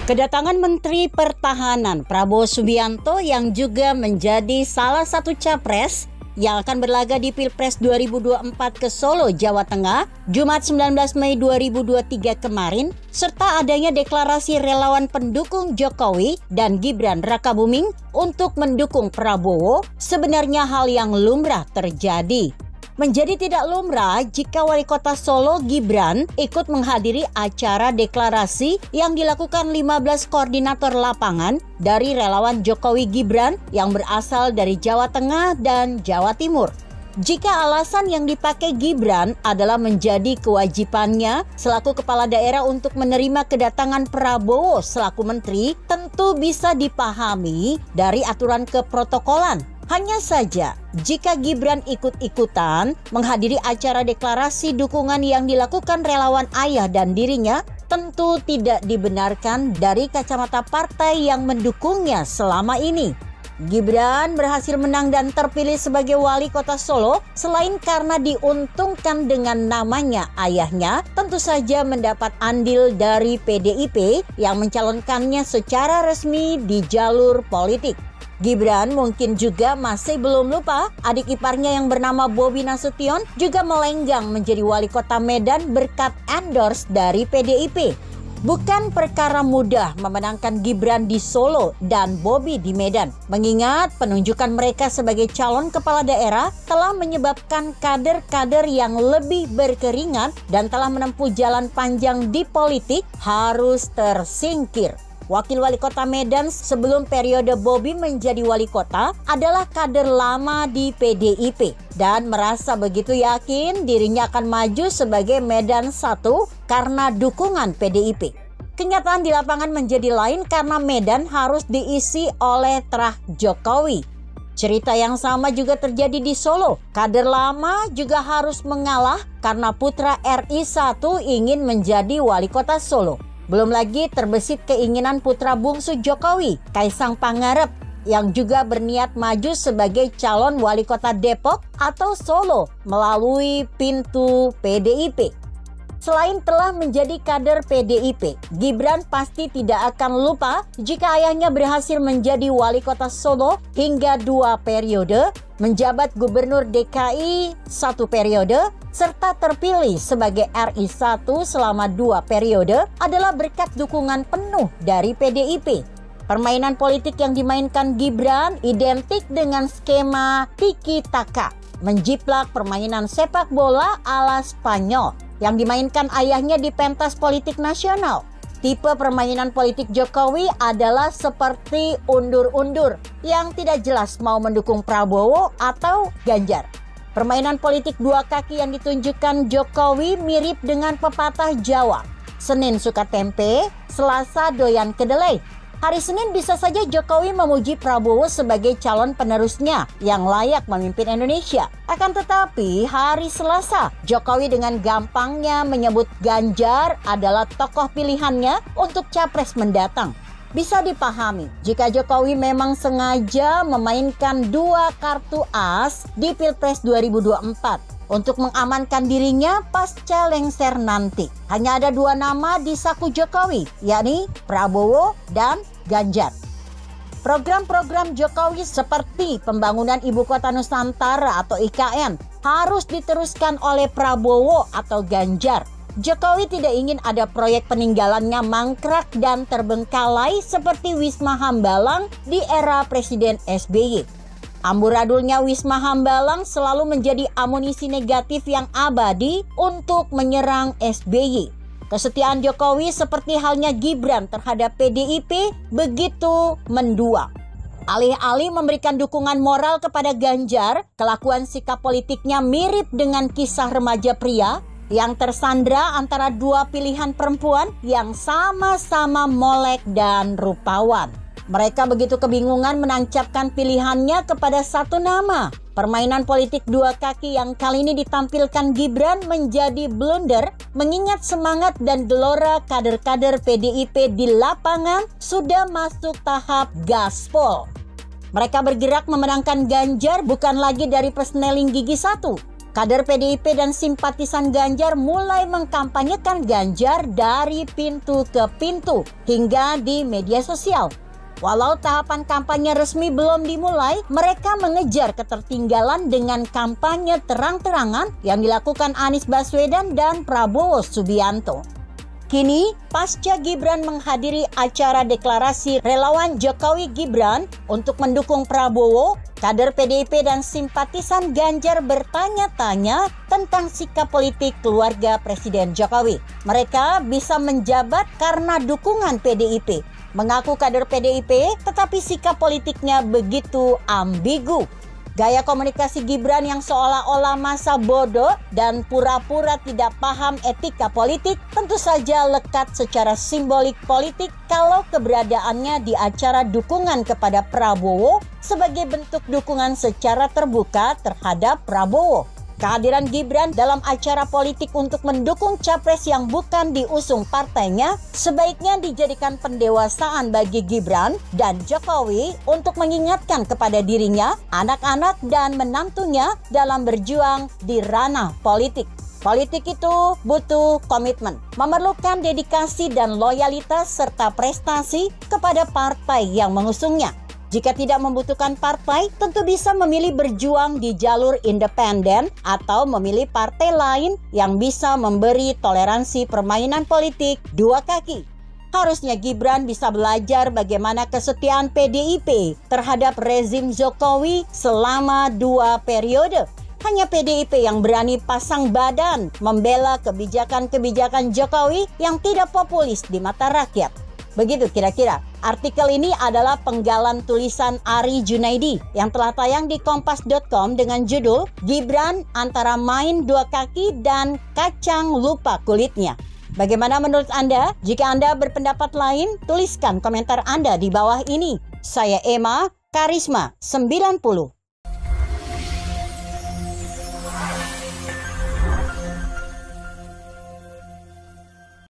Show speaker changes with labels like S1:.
S1: Kedatangan Menteri Pertahanan Prabowo Subianto yang juga menjadi salah satu capres yang akan berlaga di Pilpres 2024 ke Solo, Jawa Tengah, Jumat 19 Mei 2023 kemarin, serta adanya deklarasi relawan pendukung Jokowi dan Gibran Rakabuming untuk mendukung Prabowo sebenarnya hal yang lumrah terjadi. Menjadi tidak lumrah jika Wali Kota Solo Gibran ikut menghadiri acara deklarasi yang dilakukan 15 koordinator lapangan dari relawan Jokowi Gibran yang berasal dari Jawa Tengah dan Jawa Timur. Jika alasan yang dipakai Gibran adalah menjadi kewajibannya selaku kepala daerah untuk menerima kedatangan Prabowo selaku menteri, tentu bisa dipahami dari aturan keprotokolan. Hanya saja, jika Gibran ikut-ikutan menghadiri acara deklarasi dukungan yang dilakukan relawan ayah dan dirinya, tentu tidak dibenarkan dari kacamata partai yang mendukungnya selama ini. Gibran berhasil menang dan terpilih sebagai wali kota Solo selain karena diuntungkan dengan namanya ayahnya, tentu saja mendapat andil dari PDIP yang mencalonkannya secara resmi di jalur politik. Gibran mungkin juga masih belum lupa adik iparnya yang bernama Bobi Nasution juga melenggang menjadi wali kota Medan berkat endorse dari PDIP. Bukan perkara mudah memenangkan Gibran di Solo dan Bobi di Medan, mengingat penunjukan mereka sebagai calon kepala daerah telah menyebabkan kader-kader yang lebih berkeringat dan telah menempuh jalan panjang di politik harus tersingkir. Wakil wali kota Medan sebelum periode Bobi menjadi wali kota adalah kader lama di PDIP dan merasa begitu yakin dirinya akan maju sebagai Medan 1 karena dukungan PDIP. Kenyataan di lapangan menjadi lain karena Medan harus diisi oleh terah Jokowi. Cerita yang sama juga terjadi di Solo. Kader lama juga harus mengalah karena putra RI 1 ingin menjadi wali kota Solo. Belum lagi terbesit keinginan putra bungsu Jokowi, Kaisang Pangarep, yang juga berniat maju sebagai calon wali kota Depok atau Solo melalui pintu PDIP. Selain telah menjadi kader PDIP, Gibran pasti tidak akan lupa jika ayahnya berhasil menjadi wali kota Solo hingga 2 periode, menjabat gubernur DKI 1 periode, serta terpilih sebagai RI 1 selama 2 periode adalah berkat dukungan penuh dari PDIP. Permainan politik yang dimainkan Gibran identik dengan skema tiki-taka, menjiplak permainan sepak bola ala Spanyol yang dimainkan ayahnya di pentas politik nasional. Tipe permainan politik Jokowi adalah seperti undur-undur yang tidak jelas mau mendukung Prabowo atau Ganjar. Permainan politik dua kaki yang ditunjukkan Jokowi mirip dengan pepatah Jawa. Senin suka tempe, Selasa doyan kedelai. Hari Senin bisa saja Jokowi memuji Prabowo sebagai calon penerusnya yang layak memimpin Indonesia. Akan tetapi hari Selasa, Jokowi dengan gampangnya menyebut Ganjar adalah tokoh pilihannya untuk capres mendatang. Bisa dipahami jika Jokowi memang sengaja memainkan 2 kartu as di Pilpres 2024 untuk mengamankan dirinya pasca lengser nanti. Hanya ada 2 nama di saku Jokowi, yakni Prabowo dan Ganjar. Program-program Jokowi seperti pembangunan Ibu Kota Nusantara atau IKN harus diteruskan oleh Prabowo atau Ganjar. Jokowi tidak ingin ada proyek peninggalannya mangkrak dan terbengkalai seperti Wisma Hambalang di era Presiden SBY. Amburadulnya Wisma Hambalang selalu menjadi amunisi negatif yang abadi untuk menyerang SBY. Kesetiaan Jokowi seperti halnya Gibran terhadap PDIP begitu mendua. Alih-alih memberikan dukungan moral kepada Ganjar, kelakuan sikap politiknya mirip dengan kisah remaja pria yang tersandra antara 2 pilihan perempuan yang sama-sama molek dan rupawan. Mereka begitu kebingungan menancapkan pilihannya kepada satu nama. Permainan politik 2 kaki yang kali ini ditampilkan Gibran menjadi blunder mengingat semangat dan gelora kader-kader PDIP di lapangan sudah masuk tahap gaspol. Mereka bergerak memenangkan Ganjar bukan lagi dari persneling gigi 1, Kader PDIP dan simpatisan Ganjar mulai mengkampanyekan Ganjar dari pintu ke pintu hingga di media sosial. Walau tahapan kampanye resmi belum dimulai, mereka mengejar ketertinggalan dengan kampanye terang-terangan yang dilakukan Anies Baswedan dan Prabowo Subianto. Kini, pasca Gibran menghadiri acara deklarasi relawan Jokowi Gibran untuk mendukung Prabowo, kader PDIP dan simpatisan Ganjar bertanya-tanya tentang sikap politik keluarga Presiden Jokowi. Mereka bisa menjabat karena dukungan PDIP. Mengaku kader PDIP, tetapi sikap politiknya begitu ambigu. Gaya komunikasi Gibran yang seolah-olah masa bodoh dan pura-pura tidak paham etika politik tentu saja lekat secara simbolik politik kalau keberadaannya di acara dukungan kepada Prabowo sebagai bentuk dukungan secara terbuka terhadap Prabowo. Kehadiran Gibran dalam acara politik untuk mendukung capres yang bukan diusung partainya sebaiknya dijadikan pendewasaan bagi Gibran dan Jokowi untuk mengingatkan kepada dirinya, anak-anak dan menantunya dalam berjuang di ranah politik. Politik itu butuh komitmen, memerlukan dedikasi dan loyalitas serta prestasi kepada partai yang mengusungnya. Jika tidak membutuhkan partai, tentu bisa memilih berjuang di jalur independen atau memilih partai lain yang bisa memberi toleransi permainan politik dua kaki. Harusnya Gibran bisa belajar bagaimana kesetiaan PDIP terhadap rezim Jokowi selama 2 periode. Hanya PDIP yang berani pasang badan membela kebijakan-kebijakan Jokowi yang tidak populis di mata rakyat. Begitu kira-kira. Artikel ini adalah penggalan tulisan Ari Junaidi yang telah tayang di kompas.com dengan judul Gibran antara main 2 kaki dan kacang lupa kulitnya. Bagaimana menurut Anda? Jika Anda berpendapat lain, tuliskan komentar Anda di bawah ini. Saya Emma, Karisma 90.